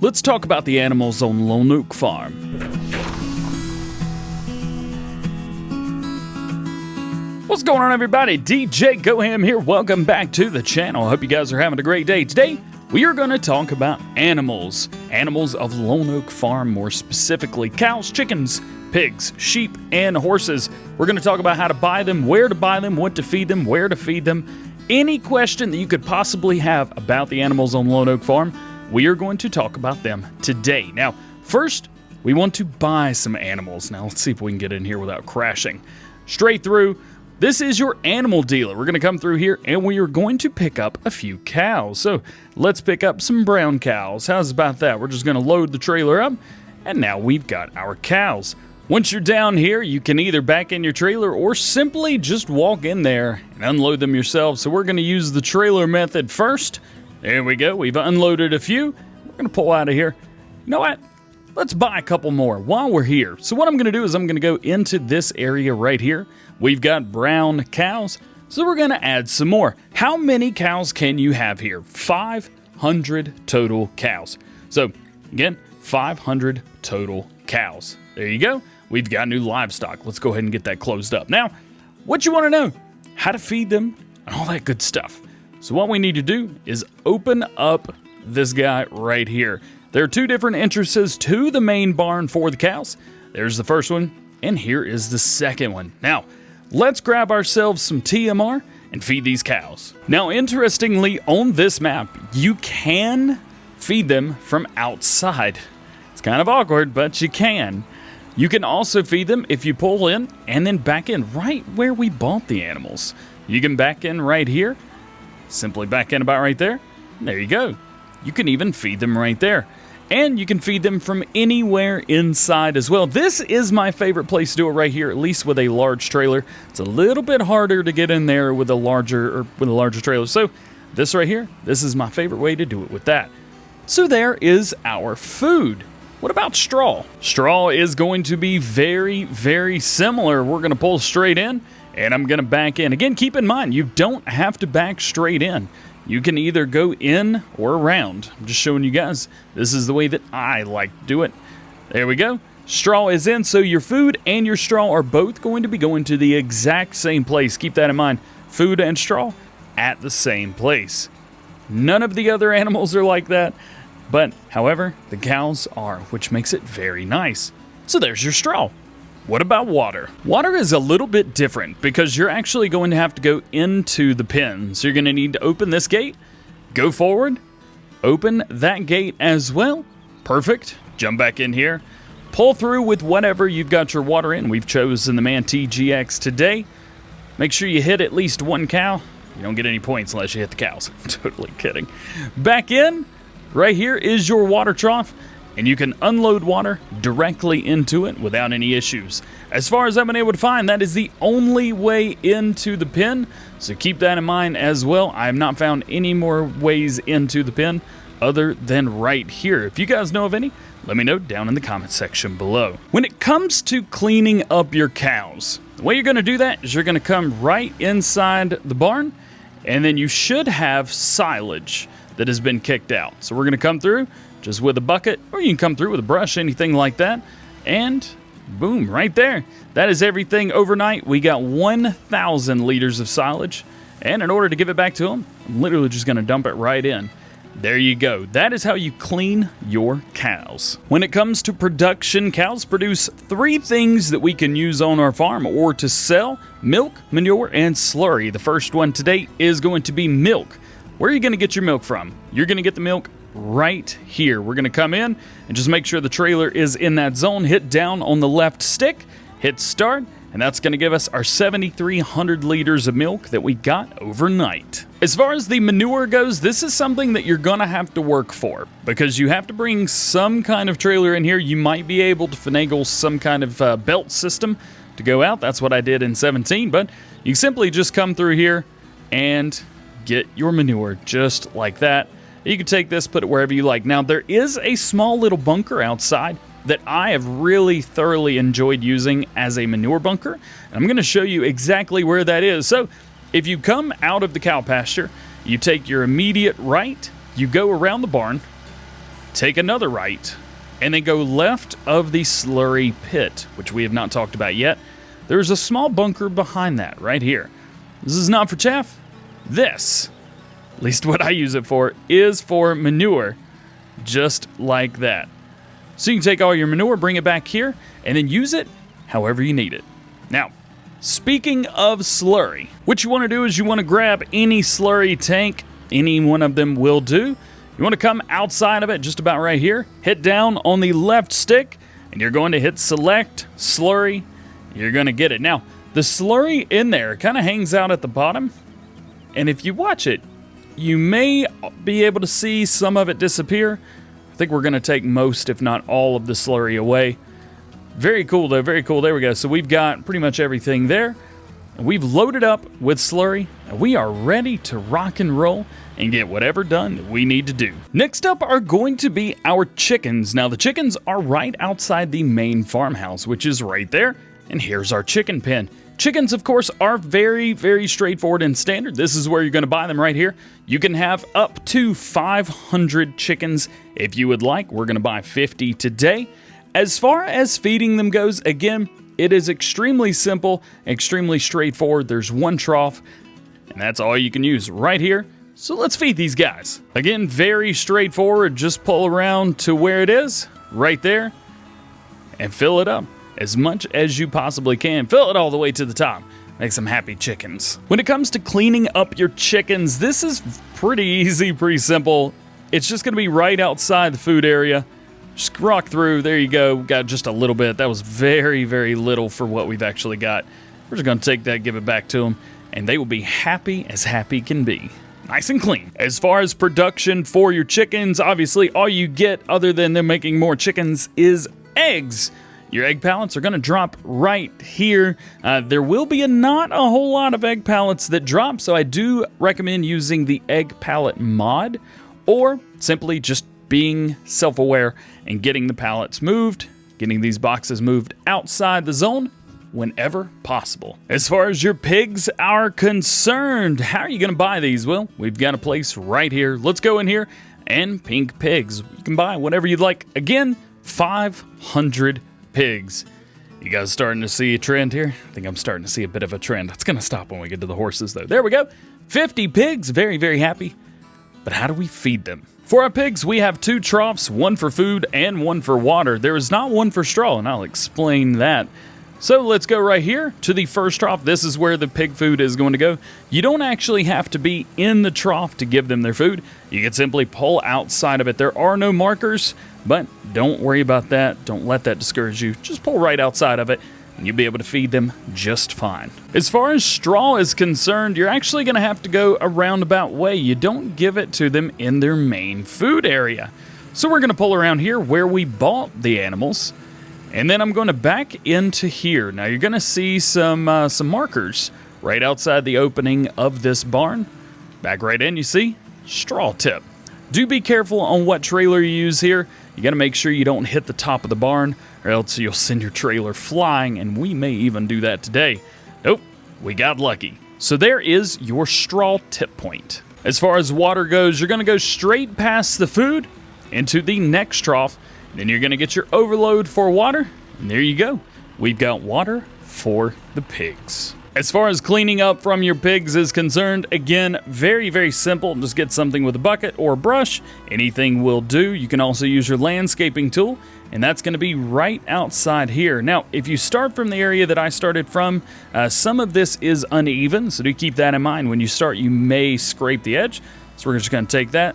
Let's talk about the animals on Lone Oak Farm. What's going on, everybody? DjGoHam here. Welcome back to the channel. I hope you guys are having a great day. Today, we are going to talk about animals. Animals of Lone Oak Farm, more specifically cows, chickens, pigs, sheep, and horses. We're going to talk about how to buy them, where to buy them, what to feed them, where to feed them. Any question that you could possibly have about the animals on Lone Oak Farm, we are going to talk about them today. Now, first, we want to buy some animals. Now, let's see if we can get in here without crashing. Straight through, this is your animal dealer. We're going to come through here, and we are going to pick up a few cows. So, let's pick up some brown cows. How's about that? We're just going to load the trailer up, and now we've got our cows. Once you're down here, you can either back in your trailer or simply just walk in there and unload them yourself. So we're going to use the trailer method first. There we go. We've unloaded a few. We're going to pull out of here. You know what? Let's buy a couple more while we're here. So what I'm going to do is I'm going to go into this area right here. We've got brown cows, so we're going to add some more. How many cows can you have here? 500 total cows. So again, 500 total cows. There you go. We've got new livestock. Let's go ahead and get that closed up. Now, what you want to know, how to feed them, and all that good stuff. So what we need to do is open up this guy right here. There are two different entrances to the main barn for the cows. There's the first one, and here is the second one. Now, let's grab ourselves some TMR and feed these cows. Now, interestingly, on this map, you can feed them from outside. It's kind of awkward, but you can. You can also feed them if you pull in and then back in right where we bought the animals. You can back in right here. Simply back in about right there. There you go. You can even feed them right there. And you can feed them from anywhere inside as well. This is my favorite place to do it right here, at least with a large trailer. It's a little bit harder to get in there with a larger trailer. So this right here, this is my favorite way to do it with that. So there is our food. What about straw? Straw is going to be very, very similar. We're going to pull straight in, and I'm going to back in. Again, keep in mind, you don't have to back straight in. You can either go in or around. I'm just showing you guys. This is the way that I like to do it. There we go. Straw is in, so your food and your straw are both going to be going to the exact same place. Keep that in mind. Food and straw at the same place. None of the other animals are like that. But, however, the cows are, which makes it very nice. So there's your straw. What about water? Water is a little bit different because you're actually going to have to go into the pen. So you're going to need to open this gate, go forward, open that gate as well. Perfect. Jump back in here. Pull through with whatever you've got your water in. We've chosen the Manti GX today. Make sure you hit at least one cow. You don't get any points unless you hit the cows. Totally kidding. Back in. Right here is your water trough, and you can unload water directly into it without any issues. As far as I've been able to find, that is the only way into the pen, so keep that in mind as well. I have not found any more ways into the pen other than right here. If you guys know of any, let me know down in the comment section below. When it comes to cleaning up your cows, the way you're going to do that is you're going to come right inside the barn, and then you should have silage that has been kicked out. So we're going to come through just with a bucket, or you can come through with a brush, anything like that, and boom, right there. That is everything overnight. We got 1,000 liters of silage, and in order to give it back to them, I'm literally just going to dump it right in. There you go. That is how you clean your cows. When it comes to production, cows produce 3 things that we can use on our farm or to sell: milk, manure, and slurry. The first one today is going to be milk. Where are you going to get your milk from? You're going to get the milk right here. We're going to come in and just make sure the trailer is in that zone. Hit down on the left stick, hit start, and that's going to give us our 7,300 liters of milk that we got overnight. As far as the manure goes, this is something that you're going to have to work for because you have to bring some kind of trailer in here. You might be able to finagle some kind of belt system to go out. That's what I did in 17, but you simply just come through here and get your manure just like that. You can take this, put it wherever you like. Now, there is a small little bunker outside that I have really thoroughly enjoyed using as a manure bunker. And I'm going to show you exactly where that is. So if you come out of the cow pasture, you take your immediate right, you go around the barn, take another right, and then go left of the slurry pit, which we have not talked about yet. There's a small bunker behind that right here. This is not for chaff. This, at least what I use it for, is for manure, just like that. So you can take all your manure, bring it back here, and then use it however you need it. Now, speaking of slurry, what you want to do is you want to grab any slurry tank. Any one of them will do. You want to come outside of it, just about right here, hit down on the left stick, and you're going to hit select slurry. You're going to get it. Now, the slurry in there kind of hangs out at the bottom, and if you watch it, you may be able to see some of it disappear. I think we're going to take most, if not all, of the slurry away. Very cool, though. Very cool. There we go. So we've got pretty much everything there. We've loaded up with slurry, and we are ready to rock and roll and get whatever done that we need to do. Next up are going to be our chickens. Now, the chickens are right outside the main farmhouse, which is right there. And here's our chicken pen. Chickens, of course, are very, very straightforward and standard. This is where you're going to buy them right here. You can have up to 500 chickens if you would like. We're going to buy 50 today. As far as feeding them goes, again, it is extremely simple, extremely straightforward. There's one trough, and that's all you can use right here. So let's feed these guys. Again, very straightforward. Just pull around to where it is, right there, and fill it up as much as you possibly can. Fill it all the way to the top. Make some happy chickens. When it comes to cleaning up your chickens, this is pretty easy, pretty simple. It's just going to be right outside the food area. Just rock through. There you go. Got just a little bit. That was very, very little for what we've actually got. We're just going to take that, give it back to them, and they will be happy as happy can be. Nice and clean. As far as production for your chickens, obviously all you get other than them making more chickens is eggs. Your egg pallets are going to drop right here. There will be not a whole lot of egg pallets that drop, so I do recommend using the egg pallet mod, or simply just being self-aware and getting the pallets moved, getting these boxes moved outside the zone whenever possible. As far as your pigs are concerned, how are you going to buy these? Well, we've got a place right here. Let's go in here and pink pigs. You can buy whatever you'd like. Again, 500 pigs. You guys starting to see a trend here? I think I'm starting to see a bit of a trend. It's going to stop when we get to the horses, though. There we go. 50 pigs. Very, very happy. But how do we feed them? For our pigs, we have 2 troughs, one for food and one for water. There is not one for straw, and I'll explain that. So let's go right here to the first trough. This is where the pig food is going to go. You don't actually have to be in the trough to give them their food. You can simply pull outside of it. There are no markers, but don't worry about that. Don't let that discourage you. Just pull right outside of it, and you'll be able to feed them just fine. As far as straw is concerned, you're actually going to have to go a roundabout way. You don't give it to them in their main food area. So we're going to pull around here where we bought the animals. And then I'm going to back into here. Now you're going to see some markers right outside the opening of this barn. Back right in, you see straw tip. Do be careful on what trailer you use here. You got to make sure you don't hit the top of the barn, or else you'll send your trailer flying, and we may even do that today. Nope, we got lucky. So there is your straw tip point. As far as water goes, you're going to go straight past the food into the next trough. Then you're going to get your overload for water, and there you go. We've got water for the pigs. As far as cleaning up from your pigs is concerned, again, very, very simple. Just get something with a bucket or a brush. Anything will do. You can also use your landscaping tool, and that's going to be right outside here. Now, if you start from the area that I started from, some of this is uneven, so do keep that in mind. When you start, you may scrape the edge. So we're just going to take that,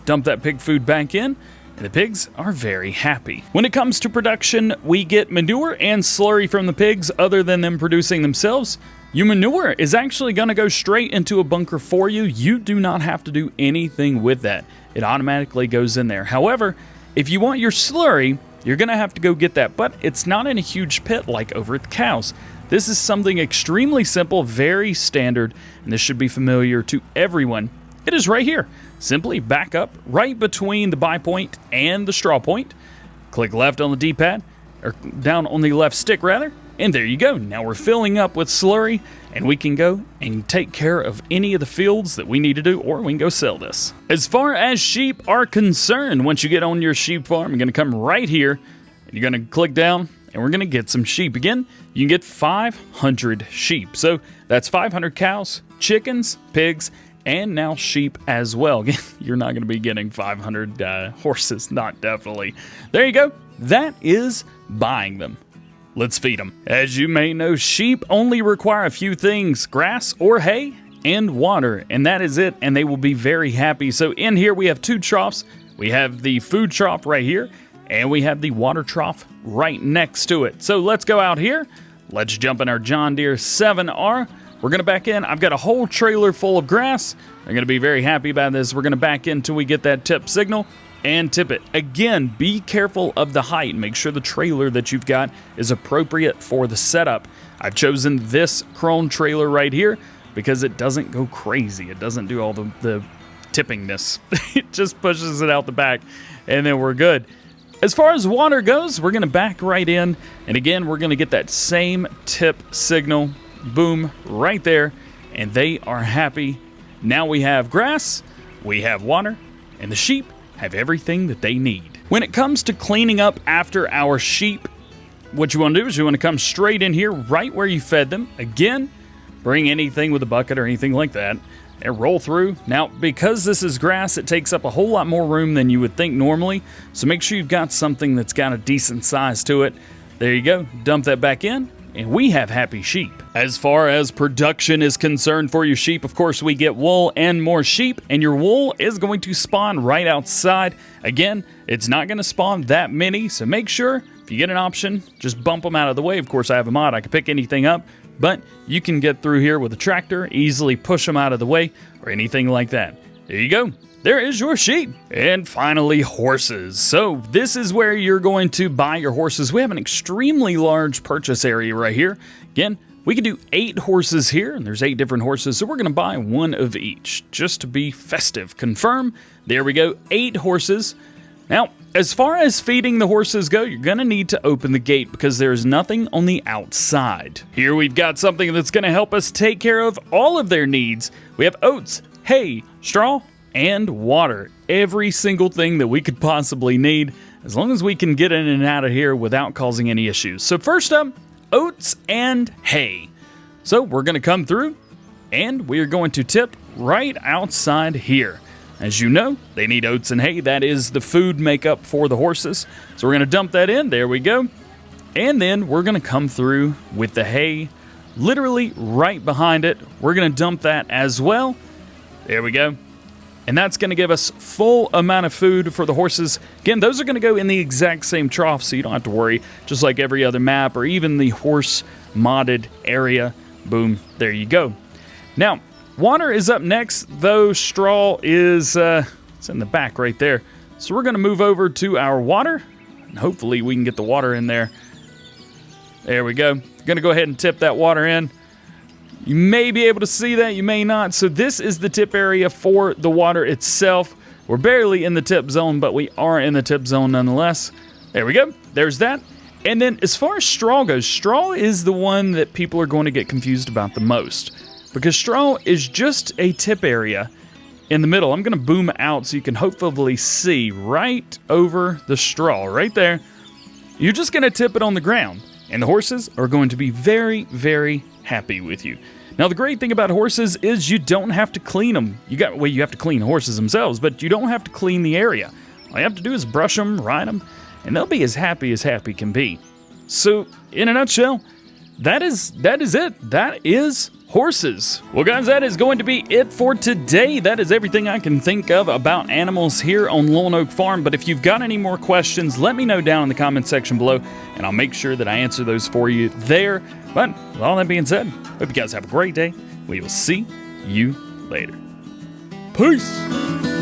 dump that pig food back in, and the pigs are very happy. When it comes to production, we get manure and slurry from the pigs other than them producing themselves. Your manure is actually going to go straight into a bunker for you. You do not have to do anything with that. It automatically goes in there. However, if you want your slurry, you're going to have to go get that, but it's not in a huge pit like over at the cows. This is something extremely simple, very standard, and this should be familiar to everyone. It is right here. Simply back up right between the buy point and the straw point. Click left on the D-pad, or down on the left stick rather, And there you go. Now we're filling up with slurry, and we can go and take care of any of the fields that we need to do, or we can go sell this. As far as sheep are concerned, once you get on your sheep farm, you're going to come right here, and you're going to click down, and we're going to get some sheep. Again, you can get 500 sheep. So that's 500 cows, chickens, pigs, and now sheep as well. Again, you're not going to be getting 500 horses, not definitely. There you go. That is buying them. Let's feed them. As you may know, sheep only require a few things: grass or hay and water, and that is it, and they will be very happy. So in here we have two troughs. We have the food trough right here, and we have the water trough right next to it. So let's go out here. Let's jump in our John Deere 7R. We're going to back in. I've got a whole trailer full of grass. They're going to be very happy about this. We're going to back in until we get that tip signal and tip it. Again, be careful of the height. Make sure the trailer that you've got is appropriate for the setup. I've chosen this Krone trailer right here because it doesn't go crazy. It doesn't do all the tippingness. It just pushes it out the back, and then we're good. As far as water goes, we're going to back right in, and again, we're going to get that same tip signal. Boom, right there, and they are happy. Now we have grass, we have water, and the sheep have everything that they need. When it comes to cleaning up after our sheep, what you want to do is you want to come straight in here right where you fed them. Again, bring anything with a bucket or anything like that and roll through. Now, because this is grass, it takes up a whole lot more room than you would think normally, so make sure you've got something that's got a decent size to it. There you go. Dump that back in, and we have happy sheep. As far as production is concerned for your sheep, of course, we get wool and more sheep, and your wool is going to spawn right outside. Again, it's not going to spawn that many, so make sure if you get an option, just bump them out of the way. Of course, I have a mod. I can pick anything up, but you can get through here with a tractor, easily push them out of the way, or anything like that. There you go. There is your sheep. And finally, horses. So this is where you're going to buy your horses. We have an extremely large purchase area right here. Again, we can do 8 horses here, and there's 8 different horses, so we're going to buy one of each, just to be festive. Confirm. There we go, 8 horses. Now, as far as feeding the horses go, you're going to need to open the gate because there's nothing on the outside. Here we've got something that's going to help us take care of all of their needs. We have oats, hay, straw, and water. Every single thing that we could possibly need, as long as we can get in and out of here without causing any issues. So first up, oats and hay. So we're going to come through, and we are going to tip right outside here. As you know, they need oats and hay. That is the food makeup for the horses. So we're going to dump that in. There we go. And then we're going to come through with the hay literally right behind it. We're going to dump that as well. There we go. And that's going to give us full amount of food for the horses. Again, those are going to go in the exact same trough, so you don't have to worry. Just like every other map or even the horse modded area. Boom, there you go. Now, water is up next, though straw is it's in the back right there. So we're going to move over to our water, and hopefully we can get the water in there. There we go. Going to go ahead and tip that water in. You may be able to see that, you may not. So this is the tip area for the water itself. We're barely in the tip zone, but we are in the tip zone nonetheless. There we go. There's that. And then as far as straw goes, straw is the one that people are going to get confused about the most, because straw is just a tip area in the middle. I'm going to boom out so you can hopefully see right over the straw right there. You're just going to tip it on the ground, and the horses are going to be very, very happy with you. Now, the great thing about horses is you don't have to clean them. You have to clean horses themselves, but you don't have to clean the area. All you have to do is brush them, ride them, and they'll be as happy can be. So, in a nutshell, that is it. That is horses. Well, guys, that is going to be it for today. That is everything I can think of about animals here on Lone Oak Farm. But if you've got any more questions, let me know down in the comment section below, and I'll make sure that I answer those for you there. But with all that being said, hope you guys have a great day. We will see you later. Peace.